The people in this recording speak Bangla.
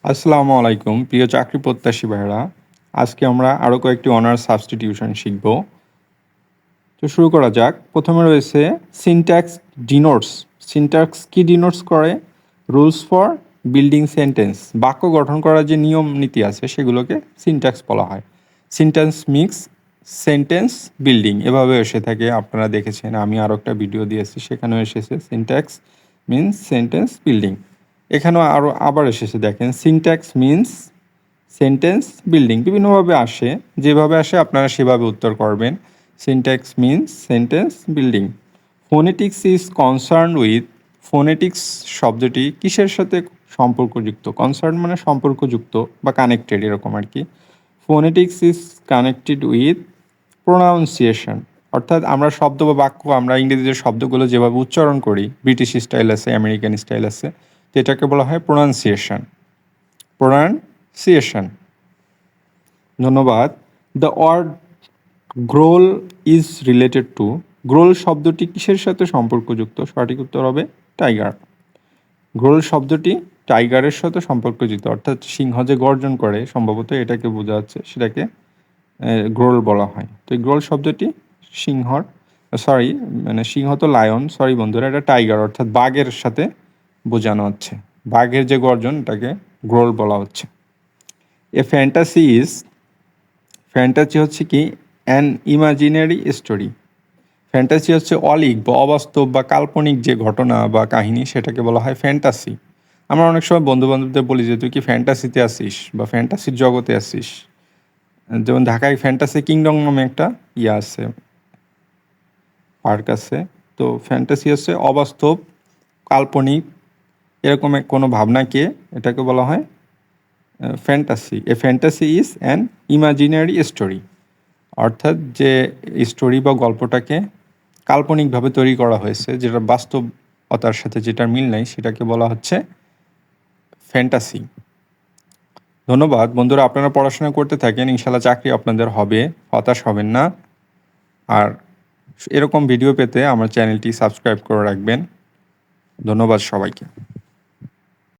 আসসালামু আলাইকুম প্রিয় চাকরি প্রত্যাশী ভাইরা। আজকে আমরা আরও কয়েকটি অনার্স সাবস্টিটিউশন শিখব। তো শুরু করা যাক। প্রথমে রয়েছে সিনট্যাক্স ডিনোটস। সিনট্যাক্স কি ডিনোটস করে? Rules for building sentence. বাক্য গঠন করার যে নিয়ম নীতি আছে সেগুলোকে সিনট্যাক্স বলা হয়। সিনট্যাক্স মিক্স সেন্টেন্স বিল্ডিং এভাবে এসে থাকে, আপনারা দেখেছেন। আমি আরও একটা ভিডিও দিয়েছি, সেখানেও এসেছে সিনট্যাক্স মিন্স সেন্টেন্স বিল্ডিং। এখানেও আবার এসেছে, দেখেন সিনট্যাক্স মিন্স সেন্টেন্স বিল্ডিং। বিভিন্নভাবে আসে, যেভাবে আসে আপনারা সেভাবে উত্তর করবেন। Syntax means sentence building. Phonetics is concern with. Phonetics শব্দটি কিসের সাথে সম্পর্কযুক্ত? কনসার্ন মানে সম্পর্কযুক্ত বা কানেক্টেড, এরকম আর কি। Phonetics is connected with pronunciation. অর্থাৎ আমরা শব্দ বা বাক্য, আমরা ইংরেজিতে শব্দগুলো যেভাবে উচ্চারণ করি, ব্রিটিশ স্টাইল আছে, আমেরিকান স্টাইল আছে, যেটাকে বলা হয় প্রোনাউন্সিয়েশন। প্রোনাউন্সিয়েশন। ধন্যবাদ। The word growl is related to. Growl শব্দটি কিসের সাথে সম্পর্কযুক্ত? সঠিক উত্তর হবে টাইগার। গ্রোল শব্দটি টাইগারের সাথে সম্পর্কযুক্ত, অর্থাৎ সিংহ যে গর্জন করে সম্ভবত এটাকে বোঝা যাচ্ছে, সেটাকে গ্রোল বলা হয়। তো এই গ্রোল শব্দটি সিংহর, সিংহ তো লায়ন, সরি বন্ধুরা, এটা টাইগার অর্থাৎ বাঘের সাথে বোঝানো হচ্ছে। বাঘের যে গর্জন এটাকে গ্রোল বলা হচ্ছে। এ ফ্যান্টাসি ইজ, ফ্যান্টাসি হচ্ছে কি অ্যান ইমাজিনারি স্টোরি। ফ্যান্টাসি হচ্ছে অলীক বা অবাস্তব বা কাল্পনিক যে ঘটনা বা কাহিনী, সেটাকে বলা হয় ফ্যান্টাসি। আমরা অনেক সময় বন্ধু বান্ধবদের বলি যে তুই কি ফ্যান্টাসিতে আসিস বা ফ্যান্টাসির জগতে আসিস। যেমন ঢাকায় ফ্যান্টাসি কিংডম নামে একটা আছে, পার্ক আছে। তো ফ্যান্টাসি হচ্ছে অবাস্তব, কাল্পনিক, এরকম কোনো ভাবনাকে এটাকে বলা হয় fantasy. A fantasy is an imaginary story. অর্থাৎ যে স্টোরি বা গল্পটাকে কাল্পনিকভাবে তৈরি করা হয়েছে, যেটা বাস্তবতার সাথে যেটার মিল নাই, সেটাকে বলা হচ্ছে ফ্যান্টাসি। ধন্যবাদ বন্ধুরা, আপনারা পড়াশোনা করতে থাকেন, ইনশাল্লাহ চাকরি আপনাদের হবে, হতাশ হবেন না। আর এরকম ভিডিও পেতে আমার চ্যানেলটি সাবস্ক্রাইব করে রাখবেন। ধন্যবাদ সবাইকে।